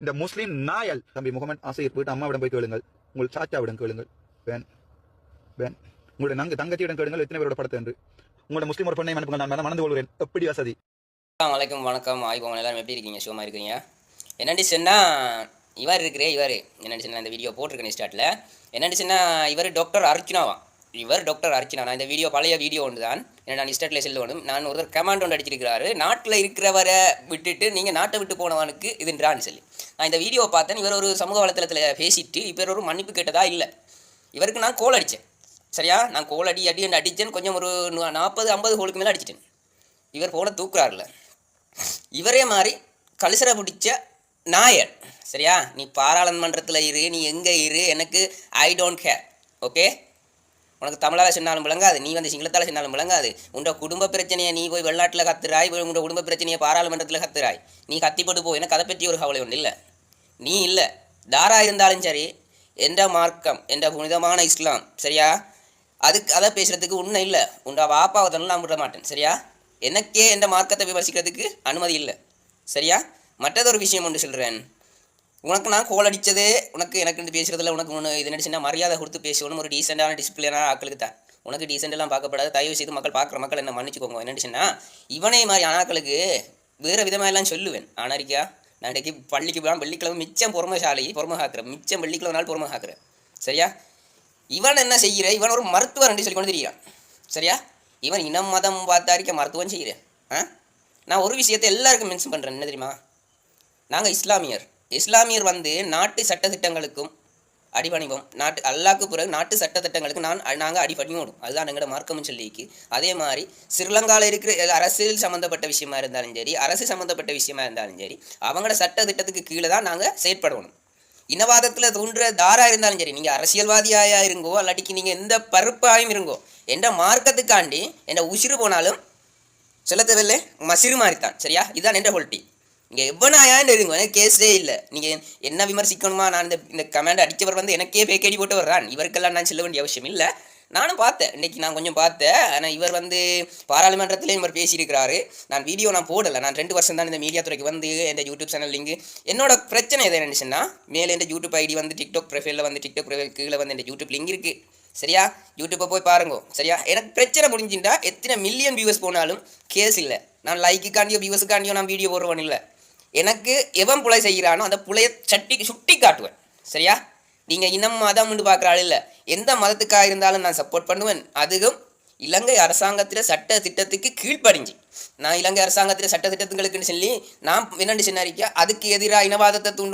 இந்த முஸ்லீம் நாயல் தம்பி முகமது ஆசிரியர் போயிட்டு அம்மாவிடம் போய் கேளுங்கள், உங்கள் சாச்சாவிடம் கேளுங்கள், வேன் வேன் உங்களுடைய தங்கச்சியிடம் கேளுங்கள் எத்தனை பேரோட படத்தை என்று. உங்களோட முஸ்லீம் ஒரு பெண்ணை அனுப்புங்க, நான் மணந்து கொள்கிறேன். எப்படி வசதி? வணக்கம் வணக்கம் ஆய்வோங்க, எல்லாரும் எப்படி இருக்கீங்க? சும்மா இருக்கீங்க? என்னடி சொன்னா இவர் இருக்கிறே இவர் என்னடி சொன்னா இந்த வீடியோ போட்டிருக்கேன் ஸ்டார்ட்டில். என்னடி சொன்னா இவர் டாக்டர் அர்ச்சனாவான். இவர் டாக்டர் அர்ச்சனா. நான் இந்த வீடியோ பழைய வீடியோ ஒன்று தான், ஏன்னா நான் ஸ்டார்ட்டில் செல்ல வேணும். நான் ஒருத்தர் கமாண்ட் ஒன்று அடிச்சிருக்கிறாரு, நாட்டில் இருக்கிறவரை விட்டுட்டு நீங்கள் நாட்டை விட்டு போனவனுக்கு இதுன்றான்னு சொல்லி. நான் இந்த வீடியோவை பார்த்தேன். இவர் ஒரு சமூக வலைத்தளத்தில் பேசிட்டு இவர் ஒரு மன்னிப்பு கேட்டதா இல்லை. இவருக்கு நான் கோல் அடித்தேன், சரியா? நான் கோல் அடி அடித்தேன். கொஞ்சம் ஒரு 40-50 கோலுக்கு மேலே அடிச்சிட்டேன். இவர் போல தூக்குறாருல. இவரே மாதிரி கலிசரை பிடிச்ச நாயர், சரியா? நீ பாராளுமன்றத்தில் இரு, நீ எங்கே இரு, எனக்கு ஐ டோன்ட் கேர், ஓகே? உனக்கு தமிழால் சொன்னாலும் விளங்காது, நீ வந்து சிங்களத்தால் சொன்னாலும் விளங்காது. உன்னோட குடும்ப பிரச்சனையை நீ போய் வெளிநாட்டில் கத்துறாய், உன்னோட குடும்ப பிரச்சனையை பாராளுமன்றத்தில் கத்துறாய். நீ கத்திப்பட்டு போ, எனக்கு அதை பற்றி ஒரு கவலை ஒன்று இல்லை. நீ இல்லை, தாரா இருந்தாலும் சரி, எந்த மார்க்கம், எந்த புனிதமான இஸ்லாம், சரியா? அதை பேசுகிறதுக்கு உன்னை இல்லை. உன்னோட வாப்பாவை தானே நான் விட மாட்டேன், சரியா? எனக்கே எந்த மார்க்கத்தை விமர்சிக்கிறதுக்கு அனுமதி இல்லை, சரியா? மற்றதொரு விஷயம் ஒன்று சொல்கிறேன். உனக்கு நான் கோல் அடித்ததே உனக்கு எனக்கு பேசுகிறதுல உனக்கு ஒன்று இது நினச்சின்னா மரியாதை கொடுத்து பேசணும். ஒரு டீசெண்டான டிசிப்ளினான ஆக்களுக்கு தான். உனக்கு டீசெண்டெல்லாம் பார்க்கப்படாது. தயவு செய்து பார்க்குற மக்கள் என்ன மன்னிச்சுக்கோங்க. என்னடிச்சுன்னா இவனே மாதிரி ஆனாக்களுக்கு வேறு விதமாக எல்லாம் சொல்லுவேன். ஆனாரிக்கா நான் இன்றைக்கி பள்ளிக்கு போனால் வெள்ளிக்கிழமை மிச்சம் பொறுமை காக்கிறேன், மிச்சம் வெள்ளிக்கிழமை நாள் பொறுமை காக்கிறேன், சரியா? இவன் என்ன செய்கிற? இவன் ஒரு மருத்துவர் என்று சொல்லி கொண்டு தெரியான், சரியா? இவன் இனம் மதம் பார்த்தாரிக்க மருத்துவம் செய்கிறேன். நான் ஒரு விஷயத்தை எல்லாருக்கும் மென்ஷன் பண்ணுறேன், என்ன தெரியுமா? நாங்கள் இஸ்லாமியர் வந்து நாட்டு சட்டத்திட்டங்களுக்கும் அடிபணிவோம். நாட்டு அல்லாக்கு பிறகு நாட்டு சட்டத்திட்டங்களுக்கு நாங்கள் அடிபணிவோம். அதுதான் எங்களோட மார்க்கம்னு சொல்லிக்கு. அதே மாதிரி ஸ்ரீலங்காவில் இருக்கிற அரசியல் சம்மந்தப்பட்ட விஷயமா இருந்தாலும் சரி, அரசு சம்மந்தப்பட்ட விஷயமா இருந்தாலும் சரி, அவங்களோட சட்டத்திட்டத்துக்கு கீழே தான் நாங்கள் செயற்படணும். இனவாதத்தில் தோன்ற தாரா இருந்தாலும் சரி, நீங்கள் அரசியல்வாதியாக இருங்கோ அல்லாட்டிக்கு நீங்கள் எந்த பருப்பாயும் இருங்கோ, என்ற மார்க்கத்துக்காண்டி என்ற உசிறு போனாலும் சொல்லத்தவில்லை மசிறு மாதிரித்தான், சரியா? இதுதான் என்ற ஹொல்ட்டி. நீங்கள் எவ்வளோயான்னு இருங்க, எனக்கு கேஸே இல்லை. நீங்கள் என்ன விமர்சிக்கணுமா? நான் இந்த கமெண்ட் அடித்தவர் வந்து எனக்கே பேக்கடி போட்டு வர்றான். இவருக்கெல்லாம் நான் செல்ல வேண்டிய அவசியம் இல்லை. நானும் பார்த்தேன், இன்றைக்கி நான் கொஞ்சம் பார்த்தேன். ஆனால் இவர் வந்து பாராளுமன்றத்திலேயும் இவர் பேசியிருக்கிறாரு. நான் போடலை. நான் 2 வருஷம் தான் இந்த மீடியா துறைக்கு வந்து என் யூடியூப் சேனல் லிங்க். என்னோட பிரச்சனை எதை நினச்சுன்னா, மேலே என் யூடியூப் ஐடி வந்து டிக்டாக் ப்ரொஃபைலில் வந்து டிக்டாக் ப்ரொஃபைல் கீழே வந்து என் யூடியூப் லிங்க் இருக்குது, சரியா? யூடியூப்பை போய் பாருங்க, சரியா? எனக்கு பிரச்சனை முடிஞ்சுட்டா எத்தனை மில்லியன் வியூவர்ஸ் போனாலும் கேஸ் இல்லை. நான் லைக்குக்காண்டியோ வியூவர்ஸுக்காண்டியோ நான் வீடியோ போடுவேன் இல்லை. எனக்கு எவன் புலை செய்கிறானோ அந்த புலையை சுட்டி காட்டுவேன், சரியா? நீங்கள் இனம் மதம்னு பார்க்குற ஆள் இல்லை. எந்த மதத்துக்காக இருந்தாலும் நான் சப்போர்ட் பண்ணுவேன். அதுவும் இலங்கை அரசாங்கத்தில் சட்ட திட்டத்துக்கு கீழ்ப்படிஞ்சு. நான் இலங்கை அரசாங்கத்தில் சட்ட திட்டத்துங்களுக்குன்னு சொல்லி நான் என்னென்னு சொன்னாரிக்கா அதுக்கு எதிராக இனவாதத்தை தூண்டும்